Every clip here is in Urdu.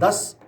10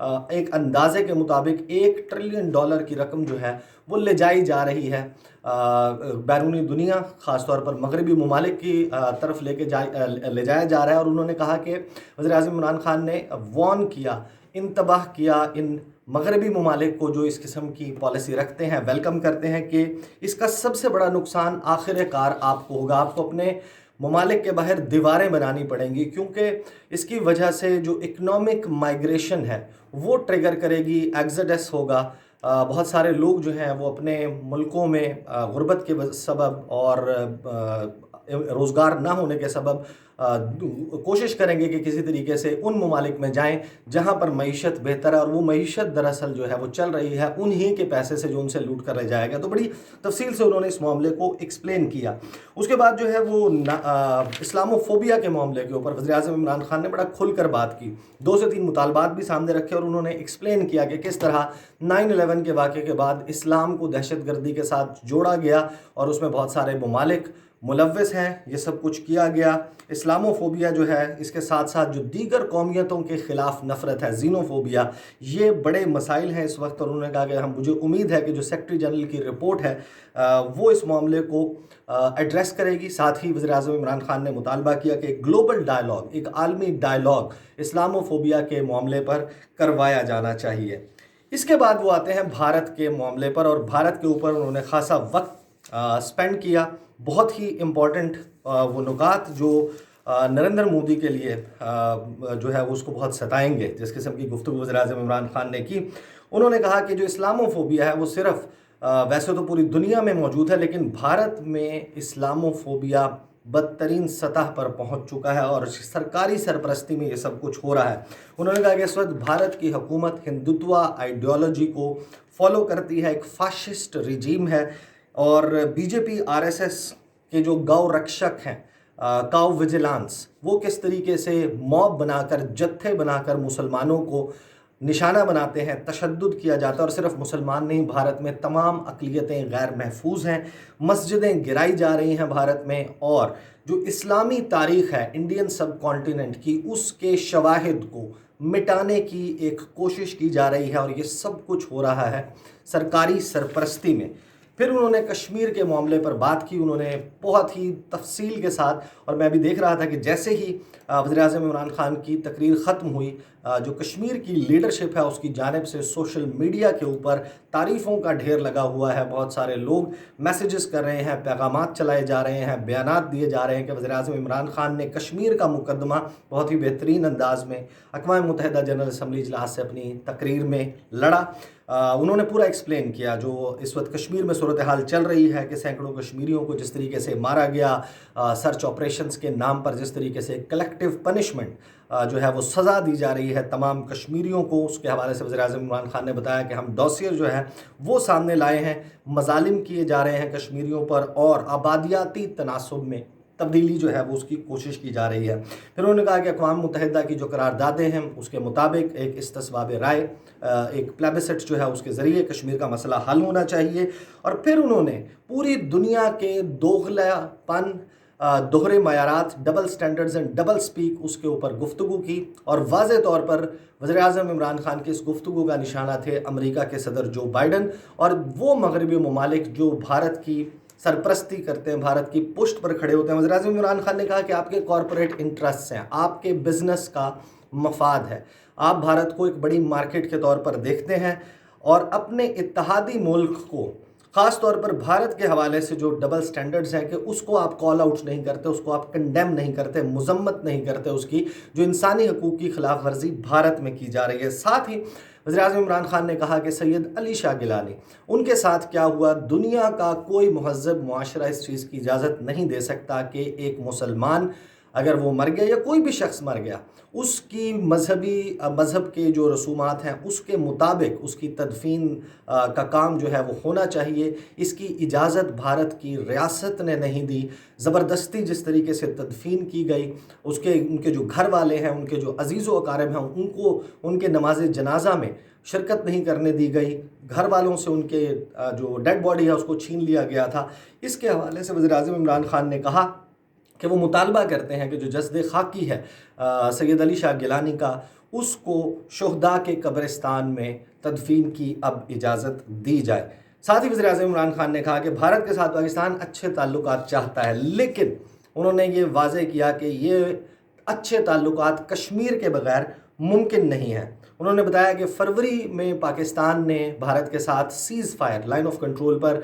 ایک اندازے کے مطابق $1 ٹریلین کی رقم جو ہے وہ لے جائی جا رہی ہے بیرونی دنیا، خاص طور پر مغربی ممالک کی طرف لے جایا جا رہا ہے۔ اور انہوں نے کہا کہ وزیر اعظم عمران خان نے وارن کیا، انتباہ کیا ان مغربی ممالک کو جو اس قسم کی پالیسی رکھتے ہیں، ویلکم کرتے ہیں، کہ اس کا سب سے بڑا نقصان آخر کار آپ کو ہوگا، آپ کو اپنے ممالک کے باہر دیواریں بنانی پڑیں گی، کیونکہ اس کی وجہ سے جو اکنامک مائیگریشن ہے وہ ٹریگر کرے گی، ایگزڈس ہوگا۔ بہت سارے لوگ جو ہیں وہ اپنے ملکوں میں غربت کے سبب اور روزگار نہ ہونے کے سبب کوشش کریں گے کہ کسی طریقے سے ان ممالک میں جائیں جہاں پر معیشت بہتر ہے، اور وہ معیشت دراصل جو ہے وہ چل رہی ہے انہی کے پیسے سے جو ان سے لوٹ کر لے جائے گا۔ تو بڑی تفصیل سے انہوں نے اس معاملے کو ایکسپلین کیا۔ اس کے بعد جو ہے وہ اسلامو فوبیا کے معاملے کے اوپر وزیر اعظم عمران خان نے بڑا کھل کر بات کی، 2 سے 3 مطالبات بھی سامنے رکھے، اور انہوں نے ایکسپلین کیا کہ کس طرح 9/11 کے واقعے کے بعد اسلام کو دہشت گردی کے ساتھ جوڑا گیا، اور اس میں بہت سارے ممالک ملوث ہیں، یہ سب کچھ کیا گیا۔ اسلامو فوبیا جو ہے، اس کے ساتھ ساتھ جو دیگر قومیتوں کے خلاف نفرت ہے، زینو فوبیا، یہ بڑے مسائل ہیں اس وقت۔ اور انہوں نے کہا کہ مجھے امید ہے کہ جو سیکرٹری جنرل کی رپورٹ ہے وہ اس معاملے کو ایڈریس کرے گی۔ ساتھ ہی وزیر اعظم عمران خان نے مطالبہ کیا کہ ایک گلوبل ڈائیلاگ، ایک عالمی ڈائیلاگ اسلامو فوبیا کے معاملے پر کروایا جانا چاہیے۔ اس کے بعد وہ آتے ہیں بھارت کے معاملے پر، اور بھارت کے اوپر انہوں نے خاصا وقت سپینڈ کیا۔ بہت ہی امپورٹنٹ وہ نکات جو نریندر مودی کے لیے جو ہے اس کو بہت ستائیں گے، جس قسم کی گفتگو وزیر اعظم عمران خان نے کی۔ انہوں نے کہا کہ جو اسلامو فوبیا ہے وہ صرف ویسے تو پوری دنیا میں موجود ہے، لیکن بھارت میں اسلامو فوبیا بدترین سطح پر پہنچ چکا ہے، اور سرکاری سرپرستی میں یہ سب کچھ ہو رہا ہے۔ انہوں نے کہا کہ اس وقت بھارت کی حکومت ہندوتوا آئیڈیالوجی کو فالو کرتی ہے، ایک فاشسٹ رجیم ہے، اور بی جے پی RSS کے جو گاؤ رکشک ہیں، کاؤ ویجیلانس، وہ کس طریقے سے موب بنا کر، جتھے بنا کر مسلمانوں کو نشانہ بناتے ہیں، تشدد کیا جاتا ہے، اور صرف مسلمان نہیں، بھارت میں تمام اقلیتیں غیر محفوظ ہیں، مسجدیں گرائی جا رہی ہیں بھارت میں، اور جو اسلامی تاریخ ہے انڈین سب کانٹیننٹ کی، اس کے شواہد کو مٹانے کی ایک کوشش کی جا رہی ہے، اور یہ سب کچھ ہو رہا ہے سرکاری سرپرستی میں۔ پھر انہوں نے کشمیر کے معاملے پر بات کی، انہوں نے بہت ہی تفصیل کے ساتھ، اور میں بھی دیکھ رہا تھا کہ جیسے ہی وزیر اعظم عمران خان کی تقریر ختم ہوئی، جو کشمیر کی لیڈرشپ ہے اس کی جانب سے سوشل میڈیا کے اوپر تعریفوں کا ڈھیر لگا ہوا ہے، بہت سارے لوگ میسیجز کر رہے ہیں، پیغامات چلائے جا رہے ہیں، بیانات دیے جا رہے ہیں کہ وزیر اعظم عمران خان نے کشمیر کا مقدمہ بہت ہی بہترین انداز میں اقوام متحدہ جنرل اسمبلی اجلاس سے اپنی تقریر میں لڑا۔ انہوں نے پورا ایکسپلین کیا جو اس وقت کشمیر میں صورتحال چل رہی ہے، کہ سینکڑوں کشمیریوں کو جس طریقے سے مارا گیا، سرچ آپریشنز کے نام پر جس طریقے سے کلیکٹیو پنشمنٹ جو ہے وہ سزا دی جا رہی ہے تمام کشمیریوں کو، اس کے حوالے سے وزیر اعظم عمران خان نے بتایا کہ ہم ڈوسیئر جو ہے وہ سامنے لائے ہیں، مظالم کیے جا رہے ہیں کشمیریوں پر، اور آبادیاتی تناسب میں تبدیلی جو ہے وہ اس کی کوشش کی جا رہی ہے۔ پھر انہوں نے کہا کہ اقوام متحدہ کی جو قراردادیں ہیں اس کے مطابق ایک استصواب رائے، ایک پلیبسٹ جو ہے اس کے ذریعے کشمیر کا مسئلہ حل ہونا چاہیے۔ اور پھر انہوں نے پوری دنیا کے دوغلا پن، دوہرے معیارات، double standards and double speak, اس کے اوپر گفتگو کی، اور واضح طور پر وزیر اعظم عمران خان کی اس گفتگو کا نشانہ تھے امریکہ کے صدر جو بائیڈن، اور وہ مغربی ممالک جو بھارت کی سرپرستی کرتے ہیں، بھارت کی پشت پر کھڑے ہوتے ہیں۔ وزیر اعظم عمران خان نے کہا کہ آپ کے کارپوریٹ انٹرسٹس ہیں، آپ کے بزنس کا مفاد ہے، آپ بھارت کو ایک بڑی مارکیٹ کے طور پر دیکھتے ہیں، اور اپنے اتحادی ملک کو، خاص طور پر بھارت کے حوالے سے جو ڈبل سٹینڈرڈز ہیں، کہ اس کو آپ کال آؤٹ نہیں کرتے، اس کو آپ کنڈیم نہیں کرتے، مذمت نہیں کرتے اس کی، جو انسانی حقوق کی خلاف ورزی بھارت میں کی جا رہی ہے۔ ساتھ ہی وزیر اعظم عمران خان نے کہا کہ سید علی شاہ گیلانی، ان کے ساتھ کیا ہوا، دنیا کا کوئی مہذب معاشرہ اس چیز کی اجازت نہیں دے سکتا کہ ایک مسلمان اگر وہ مر گیا یا کوئی بھی شخص مر گیا، اس کی مذہب کے جو رسومات ہیں اس کے مطابق اس کی تدفین کا کام جو ہے وہ ہونا چاہیے۔ اس کی اجازت بھارت کی ریاست نے نہیں دی، زبردستی جس طریقے سے تدفین کی گئی، ان کے جو گھر والے ہیں، ان کے جو عزیز و اقارب ہیں، ان کو ان کے نماز جنازہ میں شرکت نہیں کرنے دی گئی، گھر والوں سے ان کے جو ڈیڈ باڈی ہے اس کو چھین لیا گیا تھا۔ اس کے حوالے سے وزیر اعظم عمران خان نے کہا کہ وہ مطالبہ کرتے ہیں کہ جو جسد خاکی ہے سید علی شاہ گیلانی کا، اس کو شہداء کے قبرستان میں تدفین کی اب اجازت دی جائے۔ ساتھ ہی وزیر اعظم عمران خان نے کہا کہ بھارت کے ساتھ پاکستان اچھے تعلقات چاہتا ہے، لیکن انہوں نے یہ واضح کیا کہ یہ اچھے تعلقات کشمیر کے بغیر ممکن نہیں ہیں۔ انہوں نے بتایا کہ فروری میں پاکستان نے بھارت کے ساتھ ceasefire line of control پر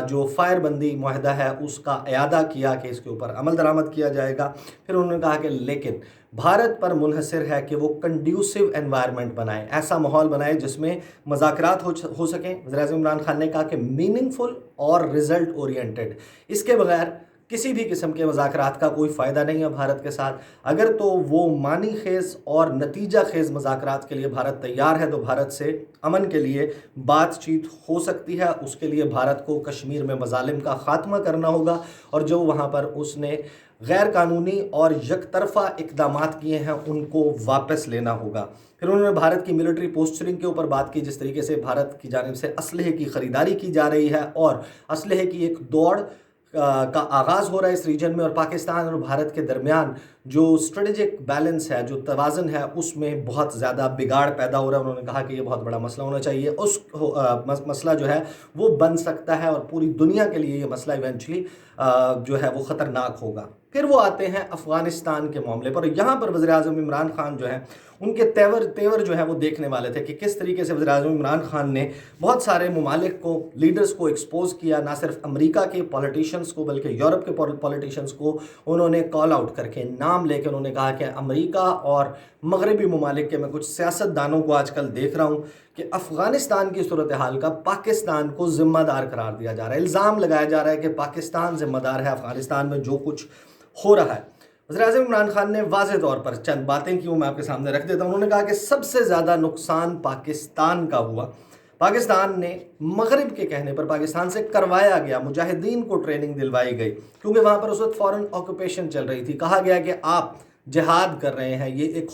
جو فائر بندی معاہدہ ہے اس کا اعادہ کیا کہ اس کے اوپر عمل درآمد کیا جائے گا۔ پھر انہوں نے کہا کہ لیکن بھارت پر منحصر ہے کہ وہ کنڈیوسو انوائرمنٹ بنائے، ایسا ماحول بنائے جس میں مذاکرات ہو سکیں۔ وزیر اعظم عمران خان نے کہا کہ میننگ فل اور رزلٹ اورینٹڈ، اس کے بغیر کسی بھی قسم کے مذاکرات کا کوئی فائدہ نہیں ہے بھارت کے ساتھ۔ اگر تو وہ معنی خیز اور نتیجہ خیز مذاکرات کے لیے بھارت تیار ہے تو بھارت سے امن کے لیے بات چیت ہو سکتی ہے۔ اس کے لیے بھارت کو کشمیر میں مظالم کا خاتمہ کرنا ہوگا، اور جو وہاں پر اس نے غیر قانونی اور یک طرفہ اقدامات کیے ہیں ان کو واپس لینا ہوگا۔ پھر انہوں نے بھارت کی ملٹری پوسچرنگ کے اوپر بات کی، جس طریقے سے بھارت کی جانب سے اسلحے کی خریداری کی جا رہی ہے اور اسلحے کی ایک دوڑ کا آغاز ہو رہا ہے اس ریجن میں، اور پاکستان اور بھارت کے درمیان جو اسٹریٹجک بیلنس ہے، جو توازن ہے، اس میں بہت زیادہ بگاڑ پیدا ہو رہا ہے۔ انہوں نے کہا کہ یہ بہت بڑا مسئلہ ہونا چاہیے، اس مسئلہ جو ہے وہ بن سکتا ہے اور پوری دنیا کے لیے یہ مسئلہ ایونچولی جو ہے وہ خطرناک ہوگا۔ پھر وہ آتے ہیں افغانستان کے معاملے پر۔ یہاں پر وزیر اعظم عمران خان جو ہے ان کے تیور جو ہے وہ دیکھنے والے تھے کہ کس طریقے سے وزیر اعظم عمران خان نے بہت سارے ممالک کو، لیڈرز کو ایکسپوز کیا، نہ صرف امریکہ کے پولیٹیشنز کو بلکہ یورپ کے پولیٹیشنز کو انہوں نے کال آؤٹ کر کے نام لے کے انہوں نے کہا کہ امریکہ اور مغربی ممالک کے میں کچھ سیاست دانوں کو آج کل دیکھ رہا ہوں کہ افغانستان کی صورتحال کا پاکستان کو ذمہ دار قرار دیا جا رہا ہے، الزام لگایا جا رہا ہے کہ پاکستان ذمہ دار ہے افغانستان میں جو کچھ ہو رہا ہے۔ وزیر اعظم عمران خان نے واضح طور پر چند باتیں کی، وہ میں آپ کے سامنے رکھ دیتا ہوں۔ انہوں نے کہا کہ سب سے زیادہ نقصان پاکستان کا ہوا، پاکستان نے مغرب کے کہنے پر پاکستان سے کروایا گیا، مجاہدین کو ٹریننگ دلوائی گئی کیونکہ وہاں پر اس وقت فورن آکوپیشن چل رہی تھی۔ کہا گیا کہ آپ جہاد کر رہے ہیں، یہ ایک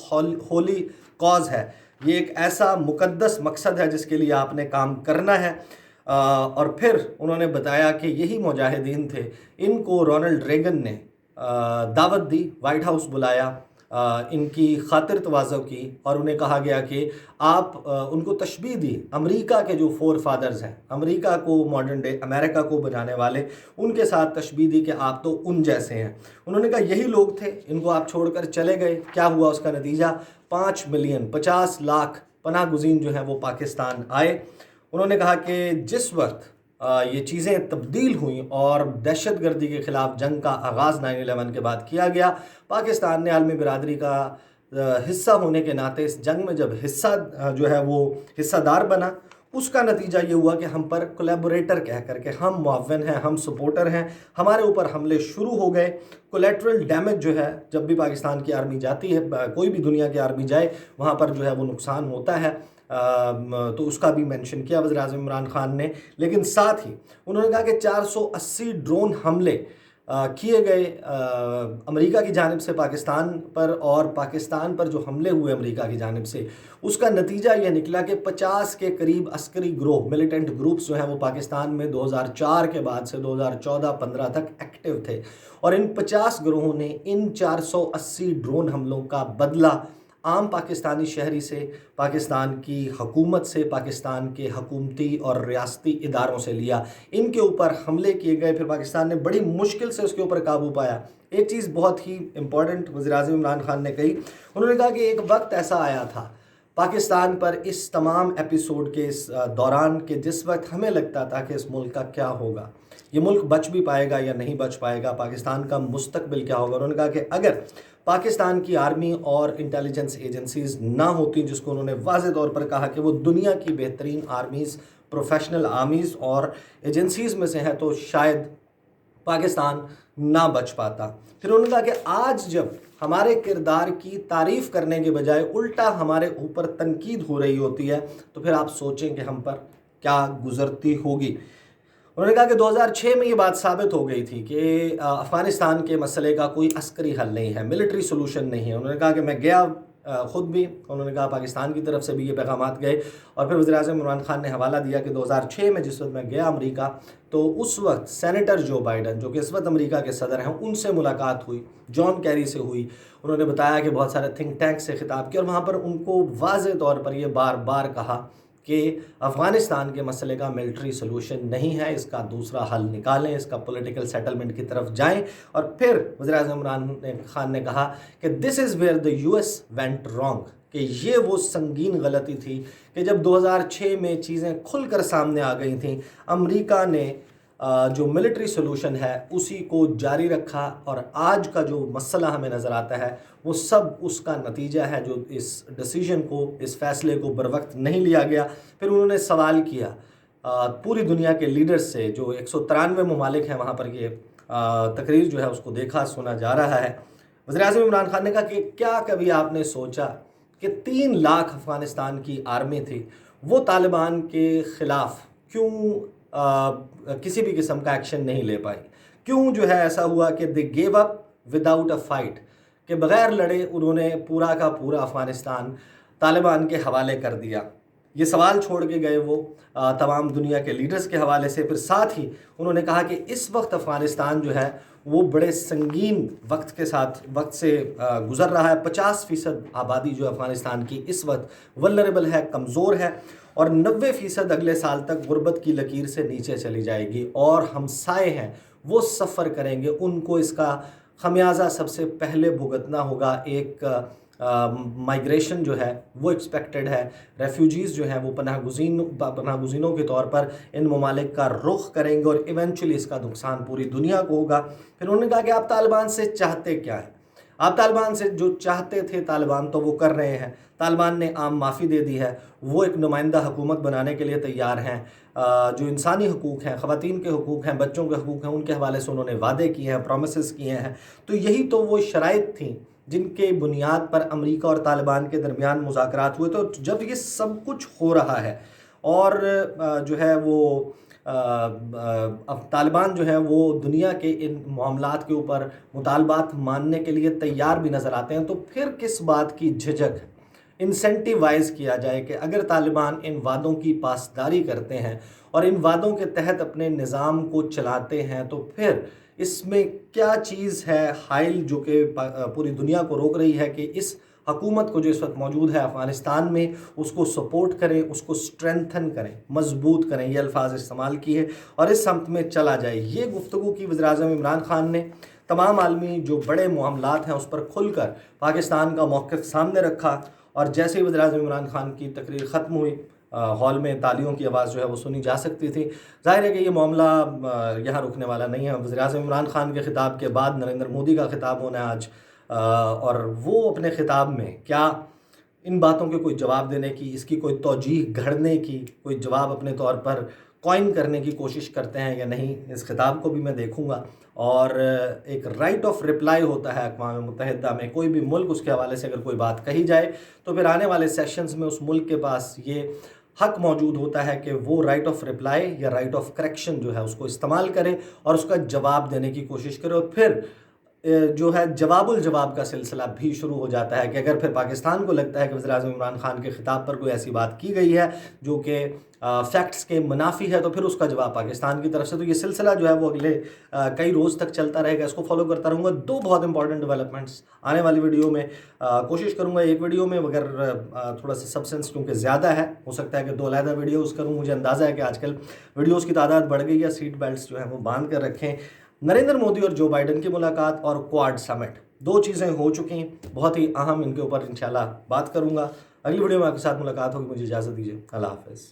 ہولی کاز ہے، یہ ایک ایسا مقدس مقصد ہے جس کے لیے آپ نے کام کرنا ہے۔ اور پھر انہوں نے بتایا کہ یہی مجاہدین تھے، ان کو رونلڈ ریگن نے دعوت دی، وائٹ ہاؤس بلایا، ان کی خاطر تواضع کی اور انہیں کہا گیا کہ آپ ان کو تشبیہ دی امریکہ کے جو فور فادرز ہیں، امریکہ کو ماڈرن ڈے امریکہ کو بنانے والے، ان کے ساتھ تشبیہ دی کہ آپ تو ان جیسے ہیں۔ انہوں نے کہا یہی لوگ تھے، ان کو آپ چھوڑ کر چلے گئے، کیا ہوا اس کا نتیجہ؟ 5 ملین 50 لاکھ پناہ گزین جو ہیں وہ پاکستان آئے۔ انہوں نے کہا کہ جس وقت یہ چیزیں تبدیل ہوئیں اور دہشت گردی کے خلاف جنگ کا آغاز 9/11 کے بعد کیا گیا، پاکستان نے عالمی برادری کا حصہ ہونے کے ناطے اس جنگ میں جب حصہ جو ہے وہ حصہ دار بنا، اس کا نتیجہ یہ ہوا کہ ہم پر کولیبوریٹر کہہ کر کے ہم معاون ہیں، ہم سپورٹر ہیں، ہمارے اوپر حملے شروع ہو گئے۔ کولیٹرل ڈیمیج جو ہے، جب بھی پاکستان کی آرمی جاتی ہے، کوئی بھی دنیا کی آرمی جائے، وہاں پر جو ہے وہ نقصان ہوتا ہے، تو اس کا بھی مینشن کیا وزیر اعظم عمران خان نے۔ لیکن ساتھ ہی انہوں نے کہا کہ 480 ڈرون حملے کیے گئے امریکہ کی جانب سے پاکستان پر، اور پاکستان پر جو حملے ہوئے امریکہ کی جانب سے، اس کا نتیجہ یہ نکلا کہ 50 کے قریب عسکری گروہ، ملیٹنٹ گروپس جو ہیں وہ پاکستان میں 2004 کے بعد سے 2014-15 تک ایکٹیو تھے، اور ان 50 گروہوں نے ان 480 ڈرون حملوں کا بدلہ عام پاکستانی شہری سے، پاکستان کی حکومت سے، پاکستان کے حکومتی اور ریاستی اداروں سے لیا۔ ان کے اوپر حملے کیے گئے، پھر پاکستان نے بڑی مشکل سے اس کے اوپر قابو پایا۔ ایک چیز بہت ہی امپورٹنٹ وزیر اعظم عمران خان نے کہی، انہوں نے کہا کہ ایک وقت ایسا آیا تھا پاکستان پر اس تمام ایپیسوڈ کے اس دوران کہ جس وقت ہمیں لگتا تھا کہ اس ملک کا کیا ہوگا، یہ ملک بچ بھی پائے گا یا نہیں بچ پائے گا، پاکستان کا مستقبل کیا ہوگا۔ انہوں نے کہا کہ اگر پاکستان کی آرمی اور انٹیلیجنس ایجنسیز نہ ہوتی، جس کو انہوں نے واضح طور پر کہا کہ وہ دنیا کی بہترین آرمیز، پروفیشنل آرمیز اور ایجنسیز میں سے ہیں، تو شاید پاکستان نہ بچ پاتا۔ پھر انہوں نے کہا کہ آج جب ہمارے کردار کی تعریف کرنے کے بجائے الٹا ہمارے اوپر تنقید ہو رہی ہوتی ہے، تو پھر آپ سوچیں کہ ہم پر کیا گزرتی ہوگی۔ انہوں نے کہا کہ 2006 میں یہ بات ثابت ہو گئی تھی کہ افغانستان کے مسئلے کا کوئی عسکری حل نہیں ہے، ملٹری سولوشن نہیں ہے۔ انہوں نے کہا کہ میں گیا خود بھی انہوں نے کہا پاکستان کی طرف سے بھی یہ پیغامات گئے. اور پھر وزیر اعظم عمران خان نے حوالہ دیا کہ 2006 میں جس وقت میں گیا امریکہ تو اس وقت سینیٹر جو بائیڈن جو کہ اس وقت امریکہ کے صدر ہیں ان سے ملاقات ہوئی, جان کیری سے ہوئی. انہوں نے بتایا کہ بہت سارے تھنک ٹینک سے خطاب کیا اور وہاں پر ان کو واضح طور پر یہ بار بار کہا کہ افغانستان کے مسئلے کا ملٹری سلوشن نہیں ہے, اس کا دوسرا حل نکالیں, اس کا پولیٹیکل سیٹلمنٹ کی طرف جائیں. اور پھر وزیر اعظم عمران خان نے کہا کہ this is where the U S went wrong, کہ یہ وہ سنگین غلطی تھی کہ جب 2006 میں چیزیں کھل کر سامنے آ گئی تھیں امریکہ نے جو ملٹری سلوشن ہے اسی کو جاری رکھا, اور آج کا جو مسئلہ ہمیں نظر آتا ہے وہ سب اس کا نتیجہ ہے جو اس ڈیسیجن کو, اس فیصلے کو بر وقت نہیں لیا گیا. پھر انہوں نے سوال کیا پوری دنیا کے لیڈرز سے, جو 193 ممالک ہیں وہاں پر یہ تقریر جو ہے اس کو دیکھا سنا جا رہا ہے. وزیر اعظم عمران خان نے کہا کہ کیا کبھی آپ نے سوچا کہ 3 لاکھ افغانستان کی آرمی تھی, وہ طالبان کے خلاف کیوں کسی بھی قسم کا ایکشن نہیں لے پائی, کیوں جو ہے ایسا ہوا کہ they gave up without a fight, کہ بغیر لڑے انہوں نے پورا کا پورا افغانستان طالبان کے حوالے کر دیا. یہ سوال چھوڑ کے گئے وہ تمام دنیا کے لیڈرز کے حوالے سے. پھر ساتھ ہی انہوں نے کہا کہ اس وقت افغانستان جو ہے وہ بڑے سنگین وقت سے گزر رہا ہے. 50% آبادی جو افغانستان کی اس وقت ولنریبل ہے, کمزور ہے, اور 90% اگلے سال تک غربت کی لکیر سے نیچے چلی جائے گی. اور ہمسائے ہیں وہ سفر کریں گے, ان کو اس کا خمیازہ سب سے پہلے بھگتنا ہوگا. ایک مائیگریشن جو ہے وہ ایکسپیکٹڈ ہے, ریفیوجیز جو ہیں وہ پناہ گزینوں کے طور پر ان ممالک کا رخ کریں گے, اور ایونچولی اس کا نقصان پوری دنیا کو ہوگا. پھر انہوں نے کہا کہ آپ طالبان سے چاہتے کیا ہیں, آپ طالبان سے جو چاہتے تھے طالبان تو وہ کر رہے ہیں. طالبان نے عام معافی دے دی ہے, وہ ایک نمائندہ حکومت بنانے کے لیے تیار ہیں. جو انسانی حقوق ہیں, خواتین کے حقوق ہیں, بچوں کے حقوق ہیں, ان کے حوالے سے انہوں نے وعدے کیے ہیں, پرومسز کیے ہیں. تو یہی تو وہ شرائط تھیں جن کے بنیاد پر امریکہ اور طالبان کے درمیان مذاکرات ہوئے. تو جب یہ سب کچھ ہو رہا ہے اور جو ہے وہ طالبان جو ہے وہ دنیا کے ان معاملات کے اوپر مطالبات ماننے کے لیے تیار بھی نظر آتے ہیں, تو پھر کس بات کی جھجک انسینٹیوائز کیا جائے کہ اگر طالبان ان وعدوں کی پاسداری کرتے ہیں اور ان وعدوں کے تحت اپنے نظام کو چلاتے ہیں تو پھر اس میں کیا چیز ہے حائل جو کہ پوری دنیا کو روک رہی ہے کہ اس حکومت کو جو اس وقت موجود ہے افغانستان میں اس کو سپورٹ کریں, اس کو سٹرینتھن کریں, مضبوط کریں, یہ الفاظ استعمال کیے, اور اس سمت میں چلا جائے. یہ گفتگو کی وزیر اعظم عمران خان نے تمام عالمی جو بڑے معاملات ہیں اس پر کھل کر پاکستان کا موقف سامنے رکھا. اور جیسے ہی وزیر اعظم عمران خان کی تقریر ختم ہوئی, ہال میں تالیوں کی آواز جو ہے وہ سنی جا سکتی تھی. ظاہر ہے کہ یہ معاملہ یہاں رکنے والا نہیں ہے. وزیر اعظم عمران خان کے خطاب کے بعد نریندر مودی کا خطاب ہونا ہے آج, اور وہ اپنے خطاب میں کیا ان باتوں کے کوئی جواب دینے کی, اس کی کوئی توجیہ گھڑنے کی, کوئی جواب اپنے طور پر کوائن کرنے کی کوشش کرتے ہیں یا نہیں, اس خطاب کو بھی میں دیکھوں گا. اور ایک رائٹ آف رپلائی ہوتا ہے اقوام متحدہ میں, کوئی بھی ملک اس کے حوالے سے اگر کوئی بات کہی جائے تو پھر آنے والے سیشنز میں اس ملک کے پاس یہ حق موجود ہوتا ہے کہ وہ رائٹ آف رپلائی یا رائٹ آف کریکشن جو ہے اس کو استعمال کرے اور اس کا جواب دینے کی کوشش کرے. اور پھر جو ہے جواب الجواب کا سلسلہ بھی شروع ہو جاتا ہے کہ اگر پھر پاکستان کو لگتا ہے کہ وزیر اعظم عمران خان کے خطاب پر کوئی ایسی بات کی گئی ہے جو کہ فیکٹس کے منافی ہے تو پھر اس کا جواب پاکستان کی طرف سے. تو یہ سلسلہ جو ہے وہ اگلے کئی روز تک چلتا رہے گا, اس کو فالو کرتا رہوں گا. 2 بہت امپورٹنٹ ڈیولپمنٹس آنے والی ویڈیو میں کوشش کروں گا, ایک ویڈیو میں اگر تھوڑا سا سبسٹنس کیونکہ زیادہ ہے, ہو سکتا ہے کہ 2 علیحدہ ویڈیوز کروں. مجھے اندازہ ہے کہ آج کل ویڈیوز کی تعداد بڑھ گئی ہے. سیٹ بیلٹس جو ہیں وہ باندھ کر رکھیں. نریندر مودی اور جو بائیڈن کی ملاقات اور کوآڈ سمٹ, 2 چیزیں ہو چکی ہیں, بہت ہی اہم, ان کے اوپر انشاءاللہ بات کروں گا. اگلی ویڈیو میں آپ کے ساتھ ملاقات ہوگی. مجھے اجازت دیجیے, اللہ حافظ.